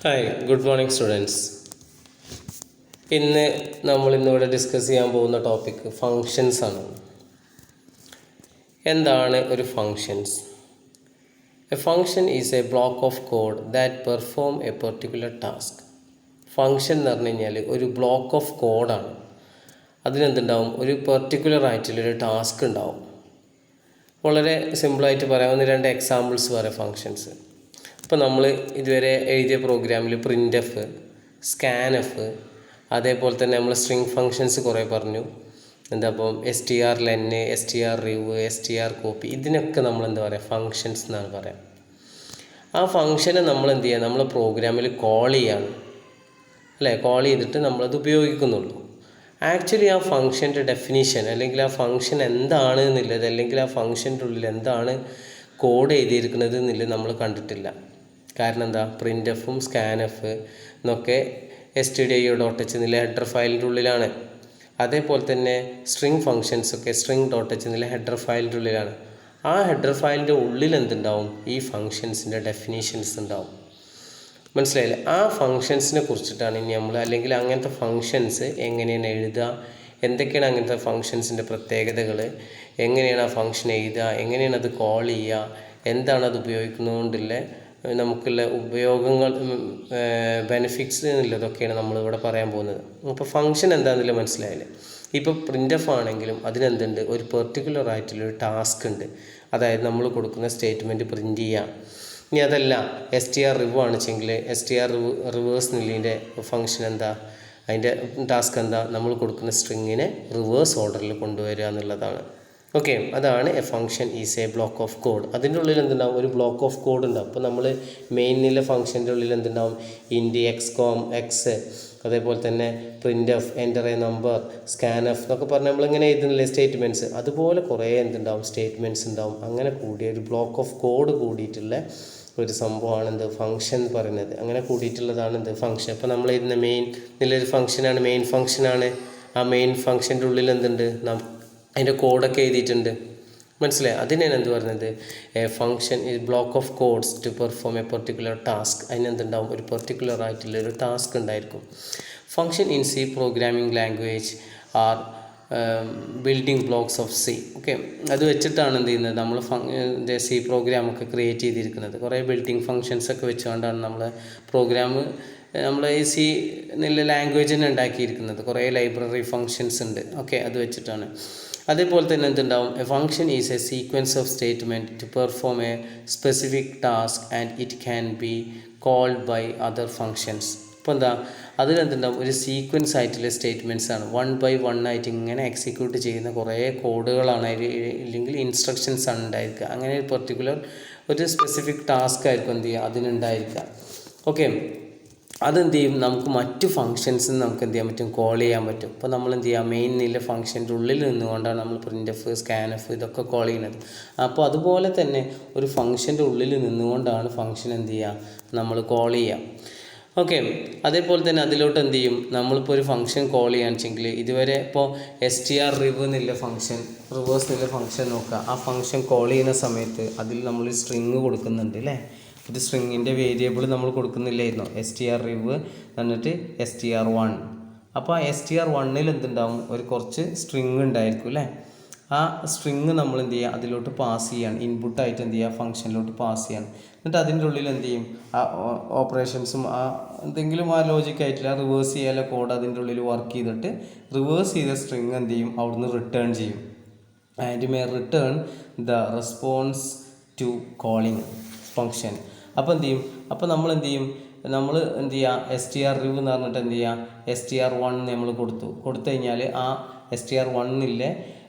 Hi, good morning students. ഇന്നിവിടെ discuss ചെയ്യാൻ പോകുന്ന ടോപ്പിക്ക് ഫങ്ഷൻസ് ആണ്. എന്താണ് ഒരു functions? A function is A block of code that perform a particular task. Function എന്ന് പറഞ്ഞു കഴിഞ്ഞാൽ ഒരു ബ്ലോക്ക് ഓഫ് കോഡാണ്. അതിനെന്തുണ്ടാവും? ഒരു പെർട്ടിക്കുലർ ആയിട്ടുള്ളൊരു ടാസ്ക് ഉണ്ടാവും. വളരെ സിമ്പിളായിട്ട് പറയാവുന്ന രണ്ട് എക്സാമ്പിൾസ് പറയാം ഫങ്ഷൻസ്. ഇപ്പോൾ നമ്മൾ ഇതുവരെ എഴുതിയ പ്രോഗ്രാമിൽ പ്രിൻ്റ് എഫ്, സ്കാൻ എഫ്, അതേപോലെ തന്നെ നമ്മൾ സ്ട്രിങ് ഫങ്ഷൻസ് കുറേ പറഞ്ഞു. അപ്പം str len, str rev, str copy, ഇതിനൊക്കെ നമ്മൾ എന്താ പറയുക? ഫങ്ഷൻസ് എന്നാണ് പറയാം. ആ ഫങ്ഷനെ നമ്മൾ എന്ത് ചെയ്യുക? നമ്മൾ പ്രോഗ്രാമിൽ കോൾ ചെയ്യാണ്, അല്ലേ? കോൾ ചെയ്തിട്ട് നമ്മളത് ഉപയോഗിക്കുന്നുള്ളൂ. ആക്ച്വലി ആ ഫങ്ഷൻ്റെ ഡെഫിനിഷൻ അല്ലെങ്കിൽ ആ ഫങ്ഷൻ എന്താണ് എന്നുള്ളത്, അല്ലെങ്കിൽ ആ ഫങ്ഷൻ്റെ ഉള്ളിൽ എന്താണ് കോഡ് എഴുതിയിരിക്കുന്നത് എന്നുള്ളത് നമ്മൾ കണ്ടിട്ടില്ല. കാരണം എന്താ? പ്രിൻ്റ് എഫും സ്കാൻ എഫ് എന്നൊക്കെ stdio.h എന്നുള്ള ഹെഡർ ഫയലിൻ്റെ ഉള്ളിലാണ്. അതേപോലെ തന്നെ സ്ട്രിങ് ഫങ്ഷൻസൊക്കെ string.h എന്നുള്ള ഹെഡർ ഫയലിൻ്റെ ഉള്ളിലാണ്. ആ ഹെഡർ ഫയലിൻ്റെ ഉള്ളിൽ എന്തുണ്ടാവും? ഈ ഫങ്ഷൻസിൻ്റെ ഡെഫിനീഷൻസ് ഉണ്ടാവും. മനസ്സിലായില്ലേ? ആ ഫങ്ഷൻസിനെ കുറിച്ചിട്ടാണ് ഇനി നമ്മൾ, അല്ലെങ്കിൽ അങ്ങനത്തെ ഫങ്ഷൻസ് എങ്ങനെയാണ് എഴുതുക, എന്തൊക്കെയാണ് അങ്ങനത്തെ ഫങ്ഷൻസിൻ്റെ പ്രത്യേകതകൾ, എങ്ങനെയാണ് ആ ഫങ്ഷൻ എഴുതുക, എങ്ങനെയാണ് അത് കോൾ ചെയ്യുക, എന്താണ് അത് ഉപയോഗിക്കുന്നതുകൊണ്ടുള്ള നമുക്കുള്ള ഉപയോഗങ്ങൾ, ബെനിഫിറ്റ്സ് എന്നുള്ളതൊക്കെയാണ് നമ്മളിവിടെ പറയാൻ പോകുന്നത്. അപ്പോൾ ഫങ്ഷൻ എന്താണെന്നുള്ളത് മനസ്സിലായില്ലേ? ഇപ്പോൾ പ്രിൻ്റ് എഫ് ആണെങ്കിലും അതിനെന്തുണ്ട്? ഒരു പെർട്ടിക്കുലർ ആയിട്ടുള്ളൊരു ടാസ്ക് ഉണ്ട്. അതായത് നമ്മൾ കൊടുക്കുന്ന സ്റ്റേറ്റ്മെൻറ്റ് പ്രിൻ്റ് ചെയ്യാം. ഇനി അതല്ല str റിവ് ആണെച്ചെങ്കിൽ str റിവേഴ്സ് എന്നുള്ളതിൻ്റെ ഫങ്ഷൻ എന്താ? അതിൻ്റെ ടാസ്ക് എന്താ? നമ്മൾ കൊടുക്കുന്ന സ്ട്രിങ്ങിനെ റിവേഴ്സ് ഓർഡറിൽ കൊണ്ടുവരിക എന്നുള്ളതാണ്. ഓക്കെ, അതാണ് A function is A block of code. അതിൻ്റെ ഉള്ളിൽ എന്തുണ്ടാവും? ഒരു ബ്ലോക്ക് ഓഫ് കോഡ് ഉണ്ടാവും. അപ്പോൾ നമ്മൾ മെയിനിലെ ഫങ്ഷൻ്റെ ഉള്ളിൽ എന്തുണ്ടാവും? ഇൻറ്റ് എക്സ്, അതേപോലെ തന്നെ print F, enter A number, scan F എന്നൊക്കെ പറഞ്ഞാൽ നമ്മളിങ്ങനെ എഴുതുന്നില്ലേ സ്റ്റേറ്റ്മെൻറ്റ്സ്, അതുപോലെ കുറേ എന്തുണ്ടാവും? സ്റ്റേറ്റ്മെൻറ്റ്സ് ഉണ്ടാവും. അങ്ങനെ കൂടിയ ഒരു ബ്ലോക്ക് ഓഫ് കോഡ് കൂടിയിട്ടുള്ള ഒരു സംഭവമാണ് എന്ത്? ഫങ്ഷൻ എന്ന് പറയുന്നത്. അങ്ങനെ കൂടിയിട്ടുള്ളതാണ് എന്ത്? ഫങ്ഷൻ. അപ്പോൾ നമ്മൾ എഴുതുന്ന മെയിൻ എന്നുള്ളൊരു ഫങ്ഷനാണ്, മെയിൻ ഫങ്ഷനാണ്. ആ മെയിൻ ഫങ്ഷൻ്റെ ഉള്ളിൽ എന്തുണ്ട്? അതിൻ്റെ കോഡൊക്കെ എഴുതിയിട്ടുണ്ട്. മനസ്സിലായി? അതിനാണ് എന്ത് പറയുന്നത്? A function is block of codes to perform a particular task. അതിനെന്തുണ്ടാവും? ഒരു പെർട്ടിക്കുലർ ആയിട്ടുള്ളൊരു ടാസ്ക് ഉണ്ടായിരിക്കും. Function in C programming language are building blocks of C. Okay, അത് വെച്ചിട്ടാണ് എന്ത് ചെയ്യുന്നത്? നമ്മൾ സി പ്രോഗ്രാമൊക്കെ ക്രിയേറ്റ് ചെയ്തിരിക്കുന്നത്. കുറേ ബിൽഡിംഗ് ഫങ്ഷൻസൊക്കെ വെച്ചുകൊണ്ടാണ് നമ്മൾ ഈ സി എന്നുള്ള ലാംഗ്വേജ് തന്നെ ഉണ്ടാക്കിയിരിക്കുന്നത്. കുറേ ലൈബ്രറി ഫങ്ഷൻസ് ഉണ്ട്. ഓക്കെ, അത് വെച്ചിട്ടാണ്. അതേപോലെ തന്നെ എന്തുണ്ടാവും? A function is a sequence of statement to perform a specific task and it can be called by other functions. ഇപ്പോൾ എന്താ? അതിലെന്തുണ്ടാവും? ഒരു സീക്വൻസ് ആയിട്ടുള്ള സ്റ്റേറ്റ്മെൻറ്റ്സ് ആണ്. 1 by 1 ആയിട്ട് ഇങ്ങനെ എക്സിക്യൂട്ട് ചെയ്യുന്ന കുറേ കോഡുകളാണ് അതിൽ, ഇല്ലെങ്കിൽ ഇൻസ്ട്രക്ഷൻസ് ആണ് ഉണ്ടായിരിക്കുക. അങ്ങനെ ഒരു പെർട്ടിക്കുലർ ഒരു സ്പെസിഫിക് ടാസ്ക് ആയിരിക്കും എന്ത് ചെയ്യുക? അതിനുണ്ടായിരിക്കുക. ഓക്കെ, അതെന്ത് ചെയ്യും? നമുക്ക് മറ്റു ഫങ്ഷൻസിന് നമുക്ക് എന്ത് ചെയ്യാൻ പറ്റും? കോൾ ചെയ്യാൻ പറ്റും. അപ്പോൾ നമ്മൾ എന്ത് ചെയ്യുക? മെയിൻ എന്നുള്ള ഫങ്ഷൻ്റെ ഉള്ളിൽ നിന്നുകൊണ്ടാണ് നമ്മൾ പ്രിൻ്റ് എഫ്, സ്കാൻ എഫ് ഇതൊക്കെ കോൾ ചെയ്യുന്നത്. അപ്പോൾ അതുപോലെ തന്നെ ഒരു ഫങ്ഷൻ്റെ ഉള്ളിൽ നിന്നുകൊണ്ടാണ് ഫങ്ഷൻ എന്ത് ചെയ്യുക? നമ്മൾ കോൾ ചെയ്യുക. ഓക്കെ, അതേപോലെ തന്നെ അതിലോട്ട് എന്ത് ചെയ്യും? നമ്മളിപ്പോൾ ഒരു ഫങ്ഷൻ കോൾ ചെയ്യുകയാണെന്ന് വെച്ചെങ്കിൽ, ഇതുവരെ ഇപ്പോൾ str റിവ് എന്നുള്ള ഫങ്ഷൻ, റിവേഴ്സ് എന്നുള്ള ഫങ്ഷൻ നോക്കുക. ആ ഫങ്ഷൻ കോൾ ചെയ്യുന്ന സമയത്ത് അതിൽ നമ്മൾ സ്ട്രിങ് കൊടുക്കുന്നുണ്ട്, അല്ലേ? ഒരു സ്ട്രിങ്ങിൻ്റെ വേരിയബിൾ നമ്മൾ കൊടുക്കുന്നില്ലായിരുന്നോ? str റിവ് എന്നിട്ട് str1. അപ്പോൾ str1ൽ എന്തുണ്ടാവും? ഒരു കുറച്ച് സ്ട്രിങ് ഉണ്ടായിരിക്കും, അല്ലേ? ആ സ്ട്രിങ് നമ്മൾ എന്ത് ചെയ്യുക? അതിലോട്ട് പാസ് ചെയ്യാണ്, ഇൻപുട്ടായിട്ട് എന്ത് ചെയ്യുക? ഫങ്ഷനിലോട്ട് പാസ് ചെയ്യാണ്. എന്നിട്ട് അതിൻ്റെ ഉള്ളിൽ എന്ത് ചെയ്യും? ആ ഓപ്പറേഷൻസും ആ എന്തെങ്കിലും ആ ലോജിക്കായിട്ടില്ല റിവേഴ്സ് ചെയ്യാനുള്ള കോഡ് അതിൻ്റെ ഉള്ളിൽ വർക്ക് ചെയ്തിട്ട് റിവേഴ്സ് ചെയ്ത സ്ട്രിങ് എന്ത് ചെയ്യും? അവിടുന്ന് റിട്ടേൺ ചെയ്യും. And may return the response to calling function. അപ്പോൾ എന്ത് ചെയ്യും? അപ്പോൾ നമ്മൾ എന്ത് ചെയ്യും? നമ്മൾ എന്ത് ചെയ്യുക? str റിവ് എന്ന് പറഞ്ഞിട്ട് എന്ത് ചെയ്യുക? str1 നമ്മൾ കൊടുത്തു കഴിഞ്ഞാൽ ആ str1ലെ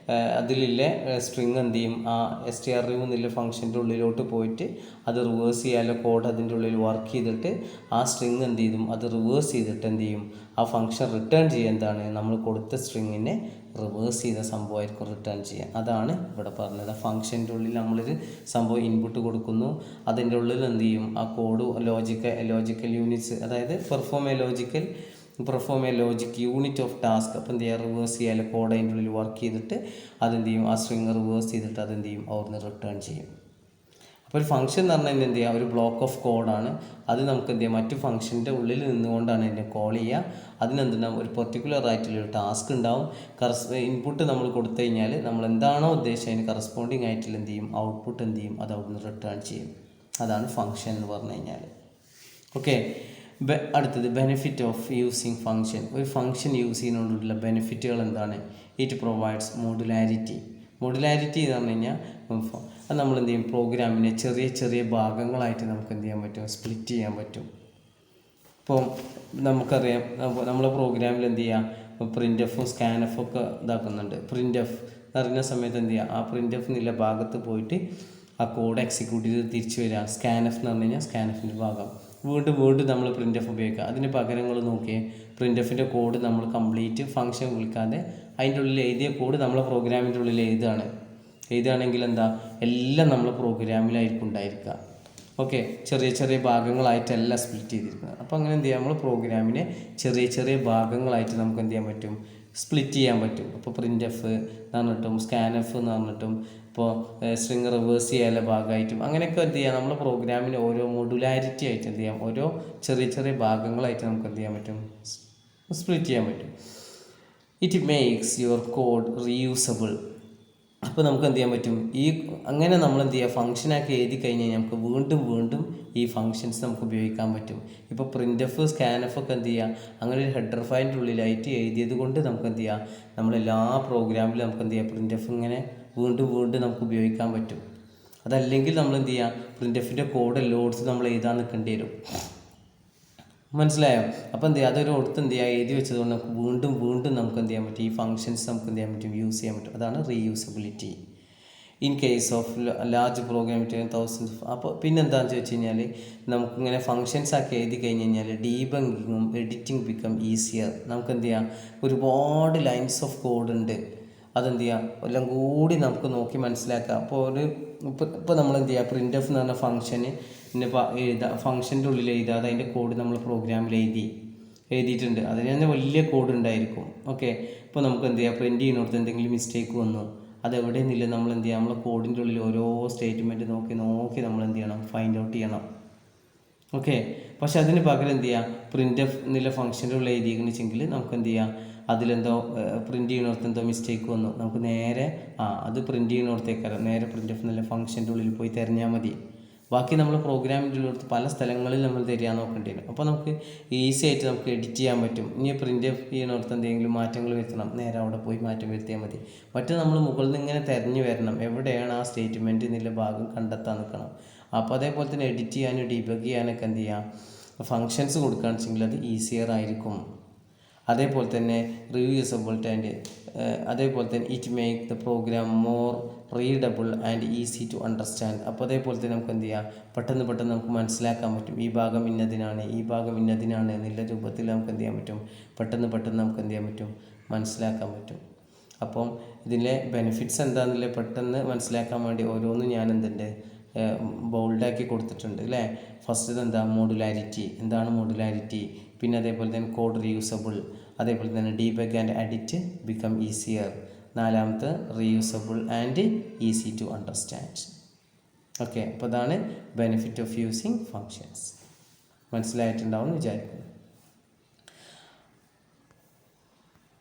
അതിലുള്ള സ്ട്രിങ് എന്ത് ചെയ്യും? ആ str റിവ് എന്നുള്ള ഫങ്ഷൻ്റെ ഉള്ളിലോട്ട് പോയിട്ട് അത് റിവേഴ്സ് ചെയ്യാനുള്ള കോഡ് അതിൻ്റെ ഉള്ളിൽ വർക്ക് ചെയ്തിട്ട് ആ സ്ട്രിങ് എന്ത് ചെയ്യും? അത് റിവേഴ്സ് ചെയ്തിട്ട് എന്ത് ചെയ്യും? ആ ഫങ്ഷൻ റിട്ടേൺ ചെയ്യുക. എന്താണ്? നമ്മൾ കൊടുത്ത സ്ട്രിങ്ങിനെ റിവേഴ്സ് ചെയ്ത സംഭവമായിരിക്കും റിട്ടേൺ ചെയ്യുക. അതാണ് ഇവിടെ പറഞ്ഞത്. ആ ഫങ്ഷൻ്റെ ഉള്ളിൽ നമ്മളൊരു സംഭവം ഇൻപുട്ട് കൊടുക്കുന്നു, അതിൻ്റെ ഉള്ളിൽ എന്ത് ചെയ്യും? ആ കോഡ് ലോജിക്കൽ യൂണിറ്റ്സ്, അതായത് perform A logic unit of task. അപ്പോൾ എന്ത് ചെയ്യുക? റിവേഴ്സ് ചെയ്യാൻ കോഡ് അതിൻ്റെ ഉള്ളിൽ വർക്ക് ചെയ്തിട്ട് അതെന്ത് ചെയ്യും? ആ സ്ട്രിങ് റിവേഴ്സ് ചെയ്തിട്ട് അതെന്ത് ചെയ്യും? അവിടുന്ന് റിട്ടേൺ ചെയ്യും. അപ്പോൾ ഒരു ഫംഗ്ഷൻ എന്ന് പറഞ്ഞാൽ എന്ത് ചെയ്യുക, ഒരു ബ്ലോക്ക് ഓഫ് കോഡാണ്. അത് നമുക്ക് എന്ത് ചെയ്യാം, മറ്റു ഫംഗ്ഷൻ്റെ ഉള്ളിൽ നിന്നുകൊണ്ടാണ് ഇതിനെ കോൾ ചെയ്യുക. അതിനെന്തുണ്ടാവും, ഒരു പെർട്ടിക്കുലർ ആയിട്ടുള്ളൊരു ടാസ്ക് ഉണ്ടാവും. ഇൻപുട്ട് നമ്മൾ കൊടുത്തു കഴിഞ്ഞാൽ നമ്മൾ എന്താണോ ഉദ്ദേശിച്ചത് അതിന് കറസ്പോണ്ടിങ് ആയിട്ടുള്ള എന്ത് ചെയ്യും, ഔട്ട്പുട്ട് എന്ത് ചെയ്യും, അത് അവിടുന്ന് റിട്ടേൺ ചെയ്യും. അതാണ് ഫംഗ്ഷൻ എന്ന് പറഞ്ഞു കഴിഞ്ഞാൽ. ഓക്കെ, അടുത്തത് ബെനിഫിറ്റ് ഓഫ് യൂസിങ് ഫംഗ്ഷൻ. ഒരു ഫംഗ്ഷൻ യൂസ് ചെയ്യുന്നതുകൊണ്ടുള്ള ബെനിഫിറ്റുകൾ എന്താണ്? It provides modularity. മോഡുലാരിറ്റി എന്ന് പറഞ്ഞു കഴിഞ്ഞാൽ അത് നമ്മൾ എന്ത് ചെയ്യും, പ്രോഗ്രാമിനെ ചെറിയ ചെറിയ ഭാഗങ്ങളായിട്ട് നമുക്ക് എന്ത് ചെയ്യാൻ പറ്റും, സ്പ്ലിറ്റ് ചെയ്യാൻ പറ്റും. ഇപ്പോൾ നമുക്കറിയാം, നമ്മളെ പ്രോഗ്രാമിൽ എന്ത് ചെയ്യുക, പ്രിൻ്റ് എഫും സ്കാൻ എഫും ഒക്കെ ഇതാക്കുന്നുണ്ട്. പ്രിൻ്റ് എഫ് നിറഞ്ഞ സമയത്ത് എന്ത് ചെയ്യുക, ആ പ്രിൻ്റ് എഫ് എന്നുള്ള ഭാഗത്ത് പോയിട്ട് ആ കോഡ് എക്സിക്യൂട്ട് ചെയ്ത് തിരിച്ചു വരിക. സ്കാൻ എഫ് എന്ന് പറഞ്ഞു കഴിഞ്ഞാൽ സ്കാൻ എഫിൻ്റെ ഭാഗം വീണ്ടും നമ്മൾ പ്രിൻ്റ് എഫ് ഉപയോഗിക്കുക. അതിന് പകരങ്ങൾ നോക്കിയേ, പ്രിൻ്റ് എഫിൻ്റെ കോഡ് നമ്മൾ കംപ്ലീറ്റ് ഫംഗ്ഷൻ വിളിക്കാതെ അതിൻ്റെ ഉള്ളിൽ എഴുതിയ കോഡ് നമ്മളെ പ്രോഗ്രാമിൻ്റെ ഉള്ളിൽ എഴുതുകയാണെങ്കിൽ എന്താ, എല്ലാം നമ്മളെ പ്രോഗ്രാമിലായിരിക്കും ഉണ്ടായിരിക്കുക. ഓക്കെ, ചെറിയ ചെറിയ ഭാഗങ്ങളായിട്ടല്ല സ്പ്ലിറ്റ് ചെയ്തിരിക്കുന്നത്. അപ്പോൾ അങ്ങനെ എന്ത് ചെയ്യാം, നമ്മൾ പ്രോഗ്രാമിനെ ചെറിയ ചെറിയ ഭാഗങ്ങളായിട്ട് നമുക്ക് എന്ത് ചെയ്യാൻ പറ്റും, സ്പ്ലിറ്റ് ചെയ്യാൻ പറ്റും. അപ്പോൾ പ്രിൻ്റ് എഫ് എന്ന് പറഞ്ഞിട്ടും സ്കാൻ എഫ് എന്ന് പറഞ്ഞിട്ടും ഇപ്പോൾ സ്ട്രിങ് റിവേഴ്സ് ചെയ്യാനുള്ള ഭാഗമായിട്ടും അങ്ങനെയൊക്കെ എന്ത് ചെയ്യാം, നമ്മൾ പ്രോഗ്രാമിന് ഓരോ മോഡുലാരിറ്റി ആയിട്ട് എന്ത് ചെയ്യാം, ഓരോ ചെറിയ ചെറിയ ഭാഗങ്ങളായിട്ട് നമുക്ക് എന്ത് ചെയ്യാൻ പറ്റും, സ്പ്ലിറ്റ് ചെയ്യാൻ പറ്റും. It makes your code reusable. അപ്പോൾ നമുക്ക് എന്ത് ചെയ്യാൻ പറ്റും, അങ്ങനെ നമ്മൾ എന്ത് ചെയ്യുക, ഫംഗ്ഷനാക്കി എഴുതി കഴിഞ്ഞാൽ നമുക്ക് വീണ്ടും ഈ ഫംഗ്ഷൻസ് നമുക്ക് ഉപയോഗിക്കാൻ പറ്റും. ഇപ്പോൾ പ്രിൻ്റ് എഫ് സ്കാൻ എഫ് ഒക്കെ എന്ത് ചെയ്യുക, അങ്ങനെ ഒരു ഹെഡർ ഫയലിൻ്റെ ഉള്ളിലായിട്ട് എഴുതിയത് കൊണ്ട് നമുക്ക് എന്ത് ചെയ്യുക, നമ്മളെല്ലാ പ്രോഗ്രാമിലും നമുക്ക് എന്ത് ചെയ്യുക, പ്രിൻ്റ് എഫ് ഇങ്ങനെ വീണ്ടും നമുക്ക് ഉപയോഗിക്കാൻ പറ്റും. അതല്ലെങ്കിൽ നമ്മൾ എന്ത് ചെയ്യുക, പ്രിൻ്റ് എഫിൻ്റെ കോഡ് എല്ലായിടത്തും നമ്മൾ എഴുതാൻ നിൽക്കേണ്ടി വരും. മനസ്സിലായോ? അപ്പോൾ എന്ത് ചെയ്യുക, അതൊരു ഒടുത്ത് എന്ത് ചെയ്യുക, എഴുതി വെച്ചതുകൊണ്ട് നമുക്ക് വീണ്ടും നമുക്ക് എന്ത് ചെയ്യാൻ പറ്റും, ഈ ഫംഗ്ഷൻസ് നമുക്ക് എന്ത് ചെയ്യാൻ പറ്റും, യൂസ് ചെയ്യാൻ പറ്റും. അതാണ് reusability. In case of large program 1000. അപ്പോൾ പിന്നെന്താണെന്ന് ചോദിച്ചു കഴിഞ്ഞാൽ, നമുക്കിങ്ങനെ ഫംഗ്ഷൻസ് ആക്കി എഴുതി കഴിഞ്ഞ് കഴിഞ്ഞാൽ ഡീബങ്കിങ്ങും എഡിറ്റിംഗ് ബിക്കം ഈസിയർ. നമുക്ക് എന്ത് ചെയ്യാം, ഒരുപാട് ലൈൻസ് ഓഫ് കോഡ് ഉണ്ട്, അതെന്ത് ചെയ്യാം, എല്ലാം കൂടി നമുക്ക് നോക്കി മനസ്സിലാക്കാം. അപ്പോൾ ഇപ്പോൾ നമ്മൾ എന്ത് ചെയ്യുക, പ്രിൻ്റ് എഫ് എന്ന് പറഞ്ഞ ഫംഗ്ഷന് ഫംഗ്ഷൻ്റെ ഉള്ളിൽ എഴുതാതെ അതിൻ്റെ കോഡ് നമ്മൾ പ്രോഗ്രാമിൽ എഴുതിയിട്ടുണ്ട്. അതിന് തന്നെ വലിയ കോഡ് ഉണ്ടായിരിക്കും. ഓക്കെ, ഇപ്പോൾ നമുക്ക് എന്ത് ചെയ്യാം, പ്രിൻ്റ് ചെയ്യുന്നിടത്ത് എന്തെങ്കിലും മിസ്റ്റേക്ക് വന്നു, അതെവിടെയെന്നില്ല നമ്മൾ എന്ത് ചെയ്യുക, നമ്മൾ കോഡിൻ്റെ ഉള്ളിൽ ഓരോ സ്റ്റേറ്റ്മെൻറ്റ് നോക്കി നമ്മൾ എന്ത് ചെയ്യണം, ഫൈൻഡ് ഔട്ട് ചെയ്യണം. ഓക്കെ, പക്ഷെ അതിന് പകരം എന്ത് ചെയ്യുക, പ്രിൻ്റ് എഫ് എന്നുള്ള ഫംഗ്ഷൻ്റെ ഉള്ളിൽ എഴുതിയെന്ന് വെച്ചെങ്കിൽ നമുക്ക് എന്ത് ചെയ്യാം, അതിലെന്തോ പ്രിൻ്റ് ചെയ്യുന്നിടത്ത് എന്തോ മിസ്റ്റേക്ക് വന്നു, നമുക്ക് നേരെ അത് പ്രിൻ്റ് ചെയ്യുന്നിടത്തേക്കാരം നേരെ പ്രിൻ്റ് എഫ് എന്നുള്ള ഫംഗ്ഷൻ്റെ ഉള്ളിൽ പോയി തിരഞ്ഞാൽ മതി. ബാക്കി നമ്മൾ പ്രോഗ്രാമിൻ്റെ ഉള്ളിടത്ത് പല സ്ഥലങ്ങളിൽ നമ്മൾ തിരയാൻ നോക്കേണ്ടി വരും. അപ്പോൾ നമുക്ക് ഈസി ആയിട്ട് നമുക്ക് എഡിറ്റ് ചെയ്യാൻ പറ്റും. ഇനി പ്രിൻ്റ് എഫ് ചെയ്യുന്നിടത്ത് എന്തെങ്കിലും മാറ്റങ്ങൾ വരുത്തണം, നേരെ അവിടെ പോയി മാറ്റം വരുത്തിയാൽ മതി. മറ്റേ നമ്മൾ മുകളിൽ നിന്ന് ഇങ്ങനെ തിരഞ്ഞു വരണം, എവിടെയാണ് ആ സ്റ്റേറ്റ്മെൻറ്റ് എന്നുള്ള ഭാഗം കണ്ടെത്താൻ നിൽക്കണം. അപ്പോൾ അതേപോലെ തന്നെ എഡിറ്റ് ചെയ്യാനും ഡീബഗ് ചെയ്യാനൊക്കെ എന്ത് ചെയ്യാം, ഫങ്ഷൻസ് കൊടുക്കുകയാണെന്ന് വെച്ചെങ്കിൽ അത് ഈസിയർ ആയിരിക്കും. അതേപോലെ തന്നെ റീയൂസബിലിറ്റി ആൻഡ് അതേപോലെ തന്നെ it make the program more readable and easy to understand. അപ്പോൾ അതേപോലെ തന്നെ നമുക്ക് എന്ത് ചെയ്യാം, പെട്ടെന്ന് നമുക്ക് മനസ്സിലാക്കാൻ പറ്റും, ഈ ഭാഗം ഇന്നതിനാണ് എന്നുള്ള രൂപത്തിൽ നമുക്ക് എന്ത് ചെയ്യാൻ പറ്റും, പെട്ടെന്ന് നമുക്ക് എന്ത് ചെയ്യാൻ പറ്റും, മനസ്സിലാക്കാൻ പറ്റും. അപ്പം ഇതിലെ ബെനിഫിറ്റ്സ് എന്താണെന്നില്ല പെട്ടെന്ന് മനസ്സിലാക്കാൻ വേണ്ടി ഓരോന്നും ഞാൻ എന്തുണ്ട് ബോൾഡാക്കി കൊടുത്തിട്ടുണ്ട് അല്ലേ. ഫസ്റ്റ് എന്താ, മോഡുലാരിറ്റി. എന്താണ് മോഡുലാരിറ്റി? പിന്നെ അതേപോലെ തന്നെ കോഡ് റീയൂസബിൾ, അതേപോലെ തന്നെ debug and edit become easier. നാലാമത്തെ reusable and easy to understand. Okay, അപ്പോൾ അതാണ് ബെനിഫിറ്റ് ഓഫ് യൂസിങ് ഫങ്ഷൻസ്. മനസ്സിലായിട്ടുണ്ടാവും എന്ന് വിചാരിക്കുന്നു.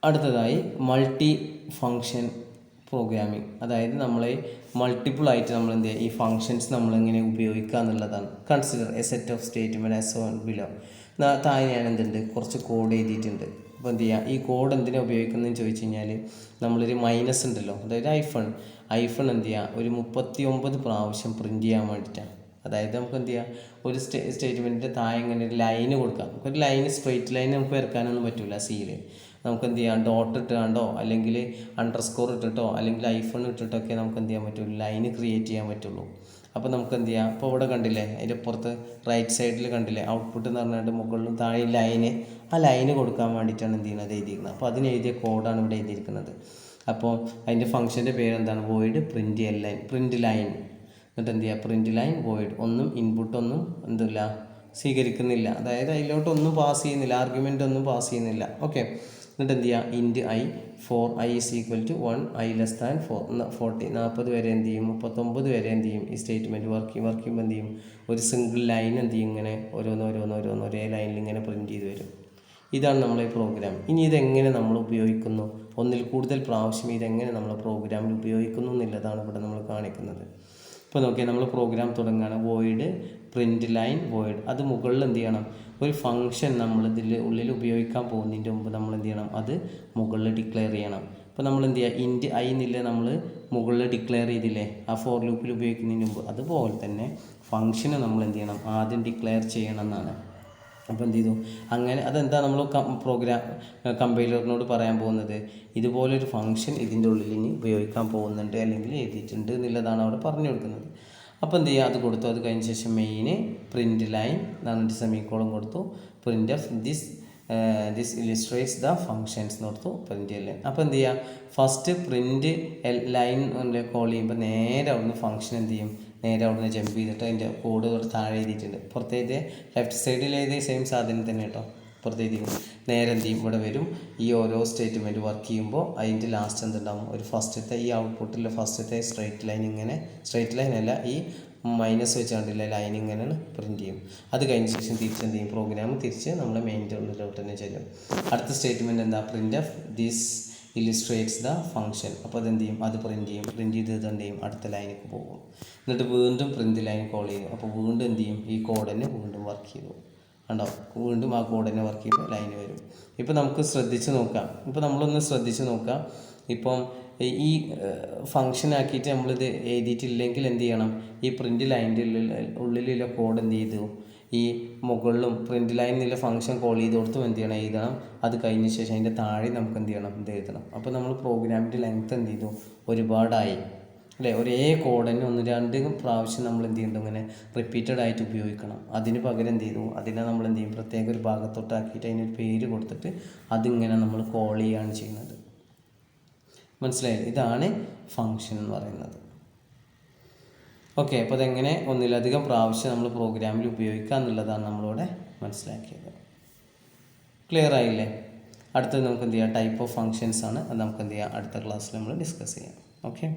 അടുത്തതായി മൾട്ടി ഫങ്ഷൻ പ്രോഗ്രാമിംഗ്, അതായത് നമ്മളെ മൾട്ടിപ്പിൾ ആയിട്ട് നമ്മൾ എന്ത് ചെയ്യുക, ഈ ഫങ്ഷൻസ് നമ്മളെങ്ങനെ ഉപയോഗിക്കുക എന്നുള്ളതാണ്. Consider A set of statement as on below. താഴെ ഞാൻ എന്തുണ്ട്, കുറച്ച് കോഡ് എഴുതിയിട്ടുണ്ട്. അപ്പോൾ എന്ത് ചെയ്യുക, ഈ കോഡ് എന്തിനാണ് ഉപയോഗിക്കുന്നതെന്ന് ചോദിച്ചു കഴിഞ്ഞാൽ, നമ്മളൊരു മൈനസ് ഉണ്ടല്ലോ, അതായത് ഐഫൺ എന്ത് ചെയ്യുക, ഒരു 39 പ്രാവശ്യം പ്രിൻറ്റ് ചെയ്യാൻ വേണ്ടിയിട്ടാണ്. അതായത് നമുക്ക് എന്ത് ചെയ്യാം, ഒരു സ്റ്റേറ്റ്മെൻറ്റിൻ്റെ താഴെ ഇങ്ങനെ ഒരു ലൈന് കൊടുക്കാം. ഒരു ലൈന് സ്ട്രെയിറ്റ് ലൈൻ നമുക്ക് വരക്കാനൊന്നും പറ്റില്ല. സിയിൽ നമുക്ക് എന്ത് ചെയ്യാം, ഡോട്ട് ഇട്ടാണ്ടോ അല്ലെങ്കിൽ അണ്ടർസ്കോർ ഇട്ടിട്ടോ അല്ലെങ്കിൽ ഐഫോൺ ഇട്ടിട്ടൊക്കെ നമുക്ക് എന്ത് ചെയ്യാൻ പറ്റും, ലൈന് ക്രിയേറ്റ് ചെയ്യാൻ പറ്റുള്ളൂ. അപ്പോൾ നമുക്ക് എന്ത് ചെയ്യാം, അപ്പോൾ ഇവിടെ കണ്ടില്ലേ, അതിൻ്റെ പുറത്ത് റൈറ്റ് സൈഡിൽ കണ്ടില്ലേ, ഔട്ട്പുട്ട് എന്ന് പറഞ്ഞിട്ട് മുകളിലും താഴെ ലൈന്, ആ ലൈന് കൊടുക്കാൻ വേണ്ടിയിട്ടാണ് എന്ത് ചെയ്യുന്നത്, എഴുതിയിരിക്കുന്നത്. അപ്പോൾ അതിന് എഴുതിയ കോഡാണ് ഇവിടെ എഴുതിയിരിക്കുന്നത്. അപ്പോൾ അതിൻ്റെ ഫംഗ്ഷൻ്റെ പേരെന്താണ്, വോയിഡ് പ്രിൻറ്റ് ലൈൻ. എന്നിട്ട് എന്ത് ചെയ്യുക, പ്രിൻറ്റ് ലൈൻ വോയിഡ്, ഒന്നും ഇൻപുട്ടൊന്നും എന്തില്ല സ്വീകരിക്കുന്നില്ല, അതായത് അതിലോട്ടൊന്നും പാസ് ചെയ്യുന്നില്ല, ആർഗ്യുമെൻ്റ് ഒന്നും പാസ് ചെയ്യുന്നില്ല. ഓക്കെ, എന്നിട്ട് എന്ത് ചെയ്യുക, int i for i is equal to 1 i less than 40 വരെ എന്ത് ചെയ്യും, 39 വരെ എന്ത് ചെയ്യും, ഈ സ്റ്റേറ്റ്മെൻറ്റ് വർക്ക് ചെയ്യുമ്പോൾ എന്ത് ചെയ്യും, ഒരു സിംഗിൾ ലൈൻ എന്ത് ചെയ്യും, ഇങ്ങനെ ഓരോന്ന് ഒരേ ലൈനിൽ ഇങ്ങനെ പ്രിൻറ്റ് ചെയ്ത് വരും. ഇതാണ് നമ്മളെ പ്രോഗ്രാം. ഇനി ഇതെങ്ങനെ നമ്മൾ ഉപയോഗിക്കുന്നു, ഒന്നിൽ കൂടുതൽ പ്രാവശ്യം ഇതെങ്ങനെ നമ്മൾ പ്രോഗ്രാമിൽ ഉപയോഗിക്കുന്നു എന്നുള്ളതാണ് ഇവിടെ നമ്മൾ കാണിക്കുന്നത്. ഇപ്പോൾ നോക്കിയാൽ നമ്മൾ പ്രോഗ്രാം തുടങ്ങുകയാണ്, വോയിഡ് പ്രിൻറ്റ് ലൈൻ വോയിഡ്. അത് മുകളിൽ എന്ത് ചെയ്യണം, ഒരു ഫംഗ്ഷൻ നമ്മൾ ഇതിൽ ഉള്ളിൽ ഉപയോഗിക്കാൻ പോകുന്നതിൻ്റെ മുമ്പ് നമ്മൾ എന്ത് ചെയ്യണം, അത് മുകളിൽ ഡിക്ലെയർ ചെയ്യണം. അപ്പോൾ നമ്മൾ എന്ത് ചെയ്യുക, ഇൻറ്റ് ഐ എന്നില്ല നമ്മൾ മുകളിൽ ഡിക്ലെയർ ചെയ്തില്ലേ ആ ഫോർ ലൂപ്പിൽ ഉപയോഗിക്കുന്നതിന് മുമ്പ്, അതുപോലെ തന്നെ ഫംഗ്ഷന് നമ്മൾ എന്ത് ചെയ്യണം, ആദ്യം ഡിക്ലെയർ ചെയ്യണം എന്നാണ്. അപ്പോൾ എന്ത് ചെയ്തു, അങ്ങനെ അതെന്താ നമ്മൾ കമ്പൈലറിനോട് പറയാൻ പോകുന്നത്, ഇതുപോലൊരു ഫംഗ്ഷൻ ഇതിൻ്റെ ഉള്ളിൽ ഇനി ഉപയോഗിക്കാൻ പോകുന്നുണ്ട് അല്ലെങ്കിൽ എഴുതിയിട്ടുണ്ട് എന്നുള്ളതാണ് അവിടെ പറഞ്ഞു കൊടുക്കുന്നത്. അപ്പോൾ എന്ത് ചെയ്യുക, അത് കൊടുത്തു. അത് കഴിഞ്ഞ ശേഷം മെയിന് പ്രിൻറ്റ് ലൈൻ എന്നിട്ട് സെമിക്കോളം കൊടുത്തു, print of this illustrates the functions എന്ന് കൊടുത്തു, പ്രിൻ്റ് ലൈൻ. അപ്പോൾ എന്ത് ചെയ്യുക, ഫസ്റ്റ് പ്രിൻറ്റ് ലൈൻ കോൾ ചെയ്യുമ്പോൾ നേരെ അവിടുന്ന് ഫംഗ്ഷൻ എന്ത് ചെയ്യും, നേരെ അവിടുന്ന് ജമ്പ് ചെയ്തിട്ട് അതിൻ്റെ കോഡ് തൊട്ട് താഴെ എഴുതിയിട്ടുണ്ട്. പുറത്തേത് ലെഫ്റ്റ് സൈഡിൽ എഴുതിയ സെയിം സാധനം തന്നെ കേട്ടോ, പുറത്തേക്കും നേരെ എന്ത് ചെയ്യും, ഇവിടെ വരും. ഈ ഓരോ സ്റ്റേറ്റ്മെൻറ്റ് വർക്ക് ചെയ്യുമ്പോൾ അതിൻ്റെ ലാസ്റ്റ് എന്തുണ്ടാവും, ഒരു ഫസ്റ്റത്തെ ഈ ഔട്ട്പുട്ടിലെ ഫസ്റ്റത്തെ സ്ട്രൈറ്റ് ലൈൻ, ഇങ്ങനെ സ്ട്രൈറ്റ് ലൈൻ അല്ല, ഈ മൈനസ് വെച്ചാണ്ടില്ല ലൈൻ ഇങ്ങനെ പ്രിൻറ്റ് ചെയ്യും. അത് കഴിഞ്ഞ ശേഷം തിരിച്ച് എന്ത് ചെയ്യും, പ്രോഗ്രാം തിരിച്ച് നമ്മൾ മെയിൻ്റെ ഉള്ളിലോട്ട് തന്നെ ചെല്ലും. അടുത്ത സ്റ്റേറ്റ്മെൻറ്റ് എന്താ, print of this illustrates the function. അപ്പോൾ അതെന്ത് ചെയ്യും, അത് പ്രിൻറ്റ് ചെയ്യും. പ്രിൻറ്റ് ചെയ്ത് എന്ത് ചെയ്യും, അടുത്ത ലൈനിലേക്ക് പോകും. എന്നിട്ട് വീണ്ടും പ്രിൻറ്റ് ലൈൻ കോൾ ചെയ്യും. അപ്പോൾ വീണ്ടും എന്ത് ചെയ്യും, ഈ കോഡ് തന്നെ വീണ്ടും വർക്ക് ചെയ്തു ഉണ്ടോ, വീണ്ടും ആ കോഡ് തന്നെ വർക്ക് ചെയ്യുമ്പോൾ ലൈൻ വരും. ഇപ്പോൾ നമുക്ക് ശ്രദ്ധിച്ച് നോക്കാം. ഇപ്പോൾ നമ്മളൊന്ന് ശ്രദ്ധിച്ച് നോക്കാം. ഇപ്പം ഈ ഫംഗ്ഷൻ ആക്കിയിട്ട് നമ്മളിത് എഴുതിയിട്ടില്ലെങ്കിൽ എന്ത് ചെയ്യണം, ഈ പ്രിൻറ്റ് ലൈനിൻ്റെ ഉള്ളിലുള്ള കോഡ് എന്ത് ചെയ്തു, ഈ മുകളിലും പ്രിൻറ്റ് ലൈൻ എന്നുള്ള ഫംഗ്ഷൻ കോൾ ചെയ്ത് കൊടുത്തും എന്ത് ചെയ്യണം, എഴുതണം. അത് കഴിഞ്ഞ ശേഷം അതിൻ്റെ താഴെ നമുക്ക് എന്ത് ചെയ്യണം, ഇത് എഴുതണം. അപ്പോൾ നമ്മൾ പ്രോഗ്രാമിൻ്റെ ലെങ്ത്ത് എന്ത് ചെയ്തു, ഒരുപാടായി അല്ലേ. ഒരേ കോഡ് തന്നെ 1-2 പ്രാവശ്യം നമ്മൾ എന്ത് ചെയ്യുന്നുണ്ട്, ഇങ്ങനെ റിപ്പീറ്റഡ് ആയിട്ട് ഉപയോഗിക്കണം. അതിന് പകരം എന്ത് ചെയ്തു, അതിനെ നമ്മൾ എന്ത് ചെയ്യും, പ്രത്യേക ഒരു ഭാഗത്തോട്ടാക്കിയിട്ട് അതിനൊരു പേര് കൊടുത്തിട്ട് അതിങ്ങനെ നമ്മൾ കോൾ ചെയ്യുകയാണ് ചെയ്യുന്നത്. മനസ്സിലായി, ഇതാണ് ഫംഗ്ഷൻ എന്ന് പറയുന്നത്. ഓക്കെ, അപ്പോൾ അതെങ്ങനെ ഒന്നിലധികം പ്രാവശ്യം നമ്മൾ പ്രോഗ്രാമിൽ ഉപയോഗിക്കുക എന്നുള്ളതാണ് നമ്മളിവിടെ മനസ്സിലാക്കിയത്. ക്ലിയർ ആയില്ലേ? അടുത്തത് നമുക്ക് എന്ത് ചെയ്യാം, ടൈപ്പ് ഓഫ് ഫങ്ഷൻസ് ആണ്. അത് നമുക്ക് എന്ത് ചെയ്യാം, അടുത്ത ക്ലാസ്സിൽ നമ്മൾ ഡിസ്കസ് ചെയ്യാം. ഓക്കെ.